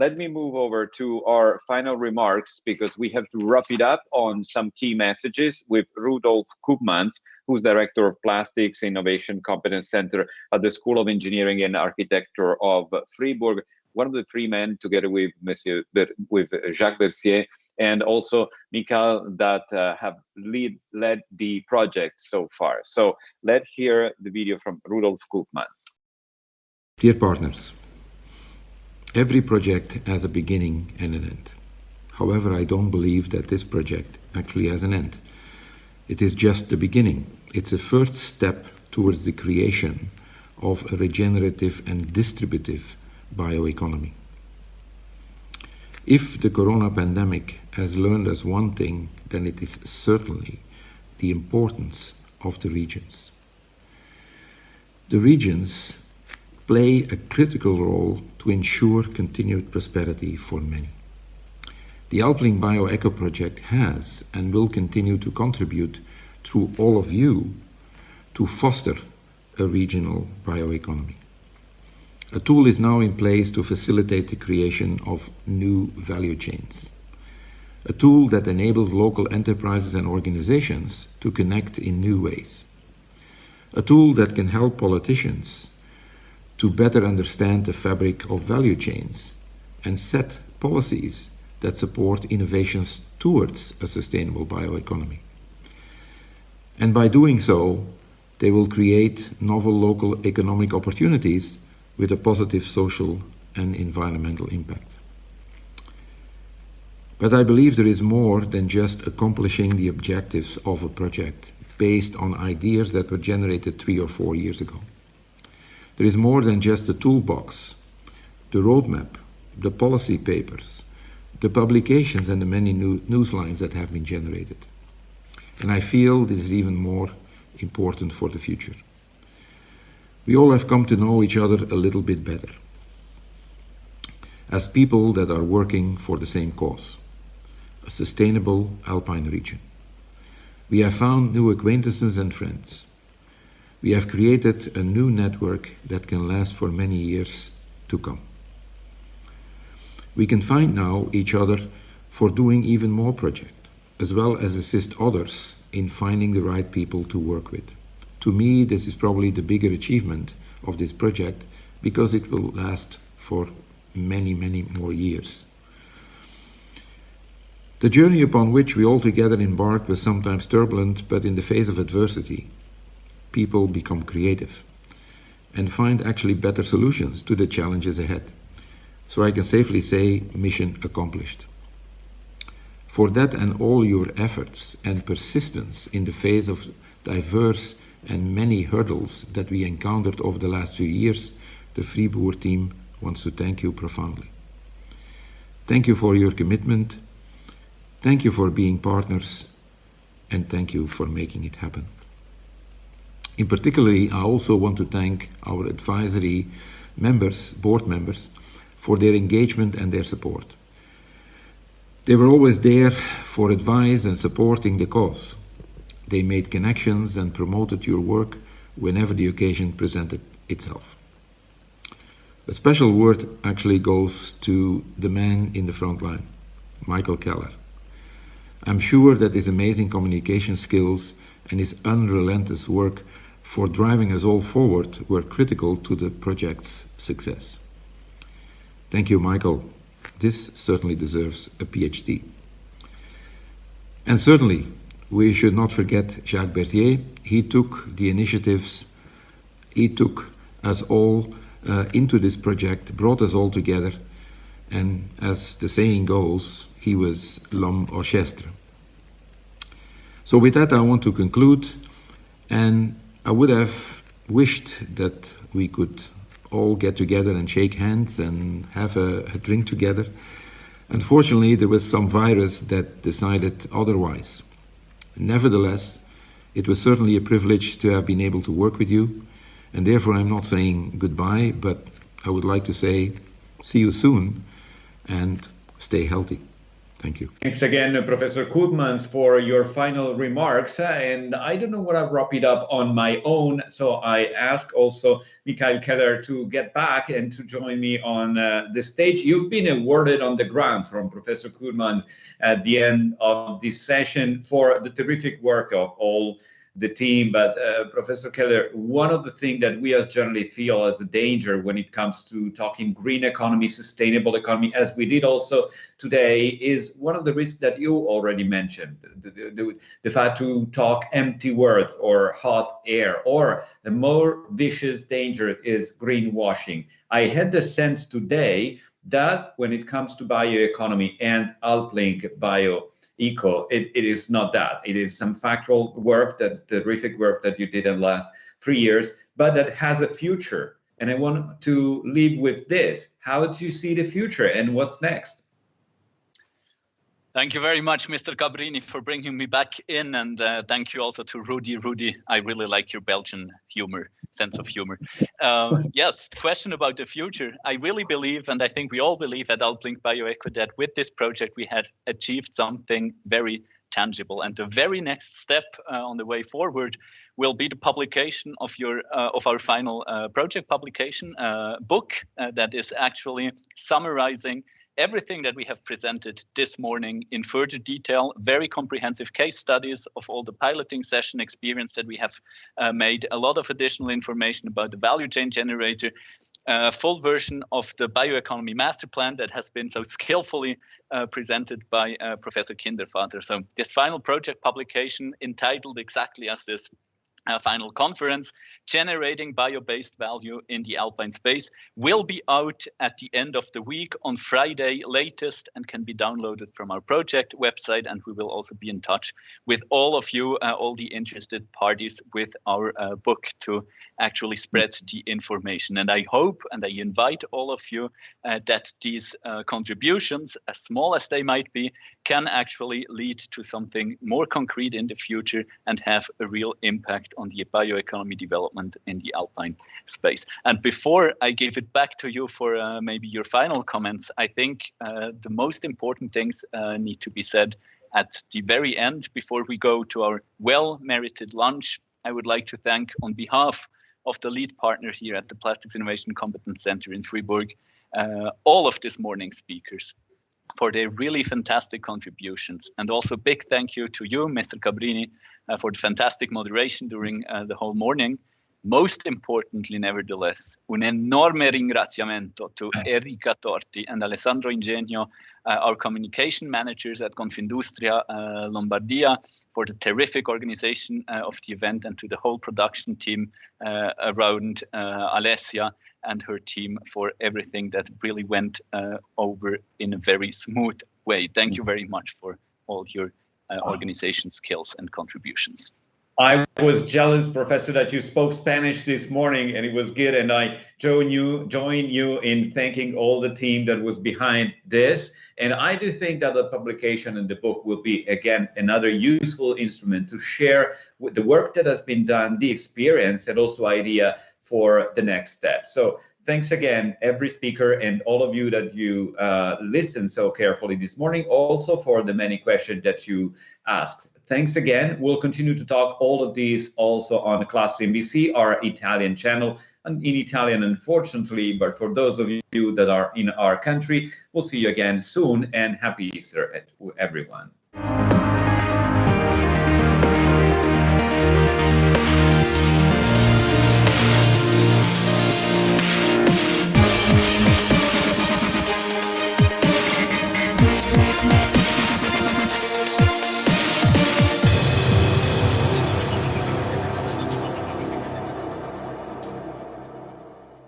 let me move over to our final remarks because we have to wrap it up on some key messages with Rudolf Koopmans, who's Director of Plastics Innovation Competence Center at the School of Engineering and Architecture of Fribourg, one of the three men together with Jacques Bercier, and also Michael, that have led the project so far. So let's hear the video from Rudolf Koopmans. Dear partners, every project has a beginning and an end. However, I don't believe that this project actually has an end. It is just the beginning. It's a first step towards the creation of a regenerative and distributive bioeconomy. If the corona pandemic has learned us one thing, then it is certainly the importance of the regions. The regions play a critical role to ensure continued prosperity for many. The AlpLinkBioEco project has and will continue to contribute through all of you to foster a regional bioeconomy. A tool is now in place to facilitate the creation of new value chains. A tool that enables local enterprises and organizations to connect in new ways. A tool that can help politicians to better understand the fabric of value chains and set policies that support innovations towards a sustainable bioeconomy. And by doing so, they will create novel local economic opportunities with a positive social and environmental impact. But I believe there is more than just accomplishing the objectives of a project based on ideas that were generated 3 or 4 years ago. There is more than just the toolbox, the roadmap, the policy papers, the publications and the many news lines that have been generated. And I feel this is even more important for the future. We all have come to know each other a little bit better as people that are working for the same cause, a sustainable alpine region. We have found new acquaintances and friends. We have created a new network that can last for many years to come. We can find now each other for doing even more projects, as well as assist others in finding the right people to work with. To me, this is probably the bigger achievement of this project because it will last for many, many more years. The journey upon which we all together embarked was sometimes turbulent, but in the face of adversity, people become creative and find actually better solutions to the challenges ahead. So I can safely say, mission accomplished. For that and all your efforts and persistence in the face of diverse and many hurdles that we encountered over the last few years, the Fribourg team wants to thank you profoundly. Thank you for your commitment, thank you for being partners, and thank you for making it happen. In particular, I also want to thank our advisory members, board members, for their engagement and their support. They were always there for advice and supporting the cause. They made connections and promoted your work whenever the occasion presented itself. A special word actually goes to the man in the front line, Michael Keller. I'm sure that his amazing communication skills and his unrelenting work for driving us all forward were critical to the project's success. Thank you, Michael. This certainly deserves a PhD. And certainly, we should not forget Jacques Bercier. He took the initiatives, he took us all into this project, brought us all together, and as the saying goes, he was l'homme orchestre. So with that, I want to conclude, and I would have wished that we could all get together and shake hands and have a drink together. Unfortunately, there was some virus that decided otherwise. Nevertheless, it was certainly a privilege to have been able to work with you, and therefore I'm not saying goodbye, but I would like to say see you soon and stay healthy. Thank you. Thank you. Thanks again, Professor Koopmans, for your final remarks. And I don't know what I'll wrap it up on my own. So I ask also Michael Keller to get back and to join me on the stage. You've been awarded on the grant from Professor Koopmans at the end of this session for the terrific work of all the team. But Professor Keller, one of the things that we as journalists feel as a danger when it comes to talking green economy, sustainable economy, as we did also today, is one of the risks that you already mentioned, the fact to talk empty words or hot air, or the more vicious danger is greenwashing. I had the sense today that when it comes to bioeconomy and AlpLinkBioEco, it is not that. It is some factual work, that terrific work that you did in the last 3 years, but that has a future. And I want to leave with this. How do you see the future and what's next? Thank you very much, Mr. Cabrini, for bringing me back in. And thank you also to Rudy. Rudy, I really like your Belgian humor, sense of humor. Yes, question about the future. I really believe, and I think we all believe at AlpLinkBioEco, that with this project, we had achieved something very tangible. And the very next step on the way forward will be the publication of our final project publication book that is actually summarizing everything that we have presented this morning in further detail, very comprehensive case studies of all the piloting session experience that we have made, a lot of additional information about the value chain generator, full version of the bioeconomy master plan that has been so skillfully presented by Professor Kindervater. So this final project publication, entitled exactly as this final conference, Generating Bio-Based Value in the Alpine Space, will be out at the end of the week on Friday latest and can be downloaded from our project website. And we will also be in touch with all of you, all the interested parties, with our book to actually spread the information. And I hope and I invite all of you that these contributions, as small as they might be, can actually lead to something more concrete in the future and have a real impact on the bioeconomy development in the Alpine space. And before I give it back to you for maybe your final comments, I think the most important things need to be said at the very end before we go to our well-merited lunch. I would like to thank, on behalf of the lead partner here at the Plastics Innovation Competence Center in Fribourg, all of this morning's speakers for their really fantastic contributions. And also big thank you to you, Mr. Cabrini, for the fantastic moderation during the whole morning. Most importantly, nevertheless, un enorme ringraziamento to Enrica Torti and Alessandro Ingenio, our communication managers at Confindustria Lombardia, for the terrific organization of the event, and to the whole production team around Alessia and her team for everything that really went over in a very smooth way. Thank you very much for all your organization skills and contributions. I was jealous, Professor, that you spoke Spanish this morning, and it was good. And I join you in thanking all the team that was behind this. And I do think that the publication and the book will be, again, another useful instrument to share with the work that has been done, the experience, and also idea for the next step. So thanks again, every speaker and all of you that you listened so carefully this morning, also for the many questions that you asked. Thanks again. We'll continue to talk all of these also on ClassCnbc, our Italian channel, and in Italian, unfortunately, but for those of you that are in our country, we'll see you again soon, and happy Easter to everyone.